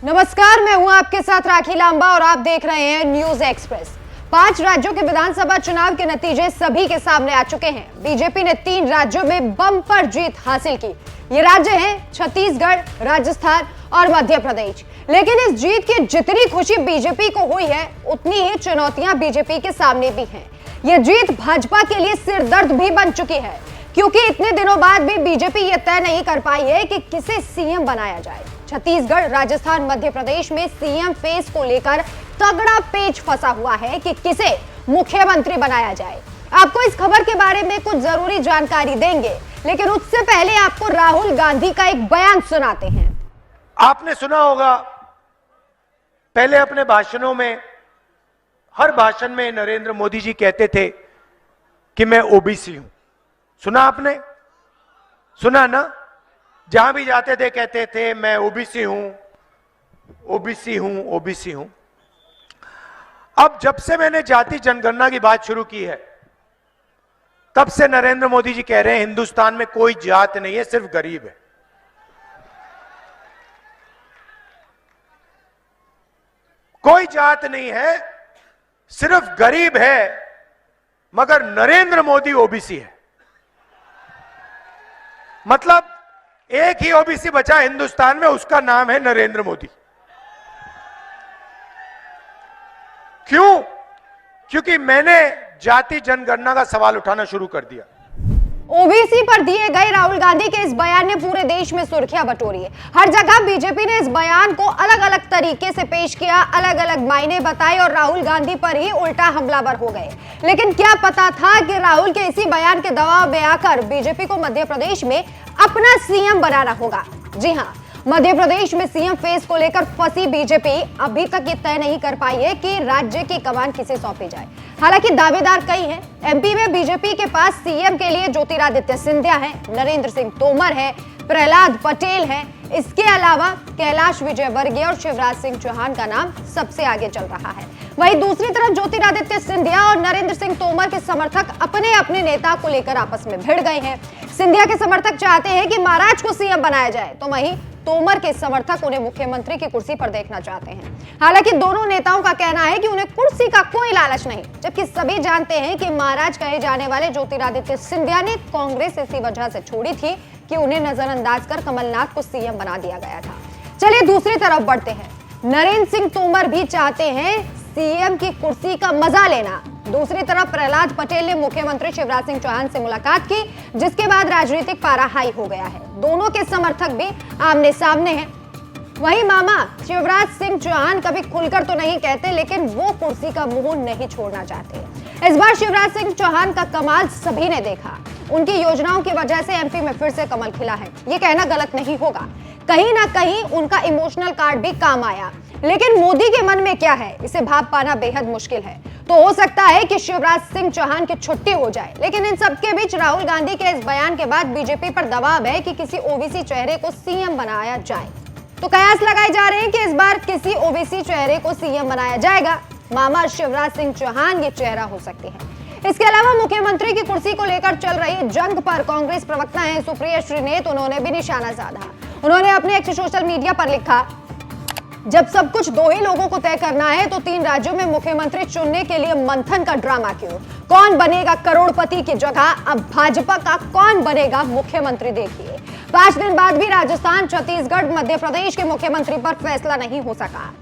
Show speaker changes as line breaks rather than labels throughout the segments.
नमस्कार, मैं हूं आपके साथ राखी लांबा और आप देख रहे हैं न्यूज एक्सप्रेस। 5 राज्यों के विधानसभा चुनाव के नतीजे सभी के सामने आ चुके हैं। बीजेपी ने 3 राज्यों में बम्पर जीत हासिल की। ये राज्य हैं छत्तीसगढ़, राजस्थान और मध्य प्रदेश। लेकिन इस जीत की जितनी खुशी बीजेपी को हुई है, उतनी ही चुनौतियां बीजेपी के सामने भी हैं। ये जीत भाजपा के लिए सिरदर्द भी बन चुकी है, क्योंकि इतने दिनों बाद भी बीजेपी ये तय नहीं कर पाई है कि किसे सीएम बनाया जाए। छत्तीसगढ़, राजस्थान, मध्य प्रदेश में सीएम फेस को लेकर तगड़ा पेच फंसा हुआ है कि किसे मुख्यमंत्री बनाया जाए। आपको इस खबर के बारे में कुछ जरूरी जानकारी देंगे, लेकिन उससे पहले आपको राहुल गांधी का एक बयान सुनाते हैं।
आपने सुना होगा, पहले अपने भाषणों में, हर भाषण में नरेंद्र मोदी जी कहते थे कि मैं ओबीसी हूं। सुना आपने? सुना ना? जहां भी जाते थे कहते थे मैं ओबीसी हूं, ओबीसी हूं, ओबीसी हूं। अब जब से मैंने जाति जनगणना की बात शुरू की है, तब से नरेंद्र मोदी जी कह रहे हैं हिंदुस्तान में कोई जात नहीं है, सिर्फ गरीब है। कोई जात नहीं है, सिर्फ गरीब है, मगर नरेंद्र मोदी ओबीसी है। मतलब एक ही ओबीसी बचा हिंदुस्तान में, उसका नाम है नरेंद्र मोदी। क्यों? क्योंकि मैंने जाति जनगणना का सवाल उठाना शुरू कर दिया।
ओबीसी पर दिए गए राहुल गांधी के इस बयान ने पूरे देश में सुर्खियां बटोरी है। हर जगह बीजेपी ने इस बयान को अलग अलग तरीके से पेश किया, अलग अलग मायने बताए और राहुल गांधी पर ही उल्टा हमलावर हो गए। लेकिन क्या पता था कि राहुल के इसी बयान के दबाव में आकर बीजेपी को मध्य प्रदेश में अपना सीएम बनाना होगा। जी हां, मध्य प्रदेश में सीएम फेस को लेकर फंसी बीजेपी अभी तक ये तय नहीं कर पाई है कि राज्य की कमान किसे सौंपी जाए। हालांकि दावेदार कई हैं। एमपी में बीजेपी के पास सीएम के लिए ज्योतिरादित्य सिंधिया है, नरेंद्र सिंह तोमर है, प्रहलाद पटेल है। इसके अलावा कैलाश विजयवर्गीय और शिवराज सिंह चौहान का नाम सबसे आगे चल रहा है। वहीं दूसरी तरफ ज्योतिरादित्य सिंधिया और नरेंद्र सिंह तोमर के समर्थक अपने अपने नेता को लेकर आपस में भिड़ गए हैं। सिंधिया के समर्थक चाहते हैं कि महाराज को सीएम बनाया जाए, तो वहीं तोमर के समर्थक उन्हें मुख्यमंत्री की कुर्सी पर देखना चाहते हैं। हालांकि दोनों नेताओं का कहना है कि उन्हें कुर्सी का कोई लालच नहीं, जबकि सभी जानते हैं कि महाराज कहे जाने वाले ज्योतिरादित्य सिंधिया ने कांग्रेस इसी वजह से छोड़ी थी कि उन्हें नजरअंदाज कर कमलनाथ को सीएम बना दिया गया था। चलिए दूसरी तरफ बढ़ते हैं। नरेंद्र सिंह तोमर भी चाहते हैं सीएम की कुर्सी का मजा लेना। दूसरी तरफ प्रहलाद पटेल ने मुख्यमंत्री शिवराज सिंह चौहान से मुलाकात की, जिसके बाद राजनीतिक पारा हाई हो गया है। दोनों के समर्थक भी आमने सामने हैं। वहीं मामा शिवराज सिंह चौहान कभी खुलकर तो नहीं कहते, लेकिन वो कुर्सी का मुंह नहीं छोड़ना चाहते। इस बार शिवराज सिंह चौहान का कमाल सभी ने देखा। उनकी योजनाओं की वजह से एमपी में फिर से कमल खिला है, ये कहना गलत नहीं होगा। कहीं ना कहीं उनका इमोशनल कार्ड भी काम आया। लेकिन मोदी के मन में क्या है, इसे भाप पाना बेहद मुश्किल है। तो हो सकता है कि शिवराज सिंह चौहान की छुट्टी हो जाए। लेकिन इन सबके बीच राहुल गांधी के इस बयान के बाद बीजेपी पर दबाव है कि किसी ओबीसी चेहरे को सीएम बनाया जाए। तो कयास लगाए जा रहे हैं कि इस बार किसी ओबीसी चेहरे को सीएम बनाया जाएगा। मामा शिवराज सिंह चौहान ये चेहरा हो सकते हैं। इसके अलावा मुख्यमंत्री की कुर्सी को लेकर चल रही जंग पर कांग्रेस प्रवक्ता हैं सुप्रिया श्रीनेत, उन्होंने भी निशाना साधा। उन्होंने अपने एक सोशल मीडिया पर लिखा, जब सब कुछ 2 ही लोगों को तय करना है तो 3 राज्यों में मुख्यमंत्री चुनने के लिए मंथन का ड्रामा क्यों? कौन बनेगा करोड़पति की जगह? अब भाजपा का कौन बनेगा मुख्यमंत्री? देखिए, 5 दिन बाद भी राजस्थान, छत्तीसगढ़, मध्य प्रदेश के मुख्यमंत्री पर फैसला नहीं हो सका।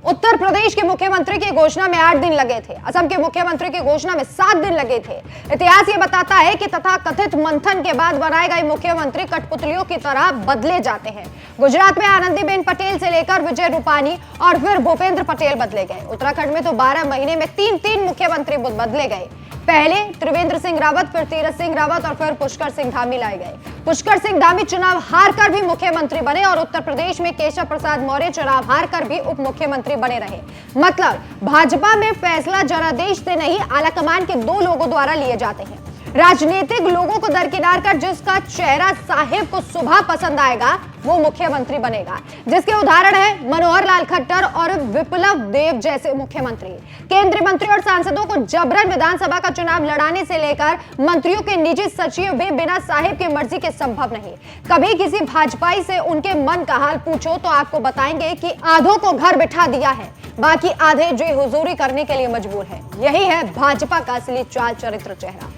उत्तर प्रदेश के मुख्यमंत्री की घोषणा में 8 दिन लगे थे। असम के मुख्यमंत्री की घोषणा में 7 दिन लगे थे। इतिहास ये बताता है कि तथाकथित मंथन के बाद बनाए गए मुख्यमंत्री कठपुतलियों की तरह बदले जाते हैं। गुजरात में आनंदीबेन पटेल से लेकर विजय रूपानी और फिर भूपेंद्र पटेल बदले गए। उत्तराखंड में तो 12 महीने में 3-3 मुख्यमंत्री बदले गए। पहले त्रिवेंद्र सिंह रावत, फिर तीरथ सिंह रावत और फिर पुष्कर सिंह धामी लाए गए। पुष्कर सिंह धामी चुनाव हारकर भी मुख्यमंत्री बने और उत्तर प्रदेश में केशव प्रसाद मौर्य चुनाव हारकर भी उप मुख्यमंत्री बने रहे। मतलब भाजपा में फैसला जनादेश से नहीं, आलाकमान के 2 लोगों द्वारा लिए जाते हैं। राजनीतिक लोगों को दरकिनार कर जिसका चेहरा साहिब को सुबह पसंद आएगा वो मुख्यमंत्री बनेगा, जिसके उदाहरण है मनोहर लाल खट्टर और विप्लव देव जैसे मुख्यमंत्री। केंद्रीय मंत्री और सांसदों को जबरन विधानसभा का चुनाव लड़ाने से लेकर मंत्रियों के निजी सचिव भी बिना साहिब की मर्जी के संभव नहीं। कभी किसी भाजपाई से उनके मन का हाल पूछो तो आपको बताएंगे कि आधों को घर बिठा दिया है, बाकी आधे जो हुजूरी करने के लिए मजबूर है। यही है भाजपा का असली चाल चरित्र चेहरा।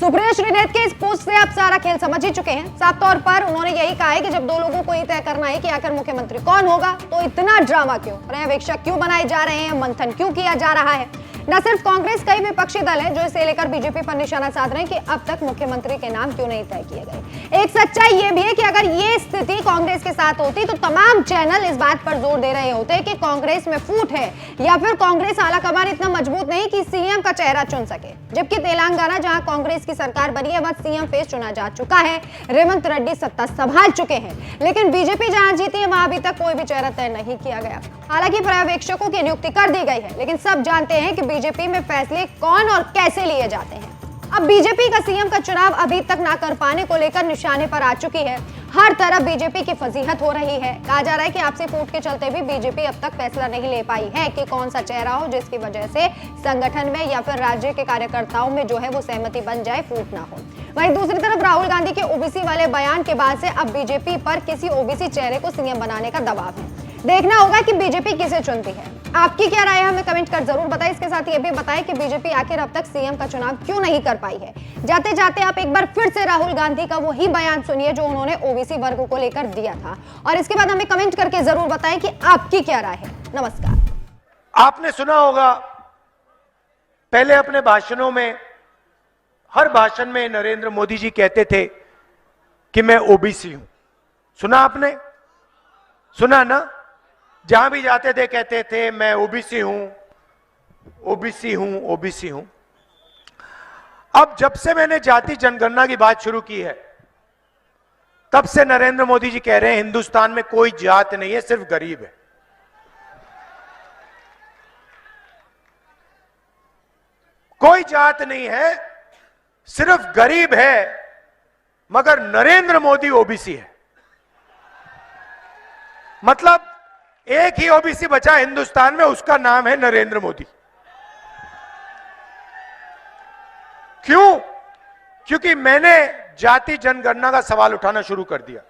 सुप्रिया श्रीनेत के इस पोस्ट से आप सारा खेल समझ ही चुके हैं। साफ तौर पर उन्होंने यही कहा है कि जब दो लोगों को ये तय करना है कि आखिर मुख्यमंत्री कौन होगा तो इतना ड्रामा क्यों, पर्यवेक्षक क्यों बनाए जा रहे हैं, मंथन क्यों किया जा रहा है। न सिर्फ कांग्रेस, कई विपक्षी दल है जो इसे लेकर बीजेपी पर निशाना साध रहे हैं कि अब तक मुख्यमंत्री के नाम क्यों नहीं तय किए गए। एक सच्चाई यह भी है कि अगर ये स्थिति कांग्रेस के साथ होती तो तमाम चैनल इस बात पर जोर दे रहे होते कि कांग्रेस में फूट है या फिर कांग्रेस आलाकमान इतना मजबूत नहीं कि सीएम का चेहरा चुन सके। जबकि तेलंगाना, जहां कांग्रेस की सरकार बनी है, वहां सीएम फेस चुना जा चुका है, रेवंत रेड्डी सत्ता संभाल चुके हैं। लेकिन बीजेपी जहां जीती है वहां अभी तक कोई भी चेहरा तय नहीं किया गया। हालांकि पर्यवेक्षकों की नियुक्ति कर दी गई है, लेकिन सब जानते हैं कि बीजेपी में फैसले कौन और कैसे लिए जाते हैं। अब बीजेपी का सीएम का चुनाव अभी तक ना कर पाने को लेकर निशाने पर आ चुकी है। हर तरफ बीजेपी की फजीहत हो रही है। कहा जा रहा है कि आपसी फूट के चलते भी बीजेपी अब तक फैसला नहीं ले पाई है कि कौन सा चेहरा हो जिसकी वजह से संगठन में या फिर राज्य के कार्यकर्ताओं में जो है वो सहमति बन जाए, फूट ना हो। वहीं दूसरी तरफ राहुल गांधी के ओबीसी वाले बयान के बाद से अब बीजेपी पर किसी ओबीसी चेहरे को सीएम बनाने का दबाव है। देखना होगा कि बीजेपी किसे चुनती है। आपकी क्या राय है हमें कमेंट कर जरूर बताएं। इसके साथ ये भी बताएं कि बीजेपी आखिर अब तक सीएम का चुनाव क्यों नहीं कर पाई है। जाते जाते आप एक बार फिर से राहुल गांधी का वही बयान सुनिए जो उन्होंने ओबीसी वर्ग को लेकर दिया था, और इसके बाद हमें कमेंट करके जरूर बताएं कि आपकी क्या राय है। नमस्कार।
आपने सुना होगा पहले अपने भाषणों में, हर भाषण में नरेंद्र मोदी जी कहते थे कि मैं ओबीसी हूं। सुना आपने? सुना ना? जहां भी जाते थे कहते थे मैं ओबीसी हूं, ओबीसी हूं, ओबीसी हूं। अब जब से मैंने जाति जनगणना की बात शुरू की है तब से नरेंद्र मोदी जी कह रहे हैं हिंदुस्तान में कोई जात नहीं है, सिर्फ गरीब है। कोई जात नहीं है, सिर्फ गरीब है, मगर नरेंद्र मोदी ओबीसी है। मतलब एक ही ओबीसी बचा हिंदुस्तान में, उसका नाम है नरेंद्र मोदी। क्यों? क्योंकि मैंने जाति जनगणना का सवाल उठाना शुरू कर दिया।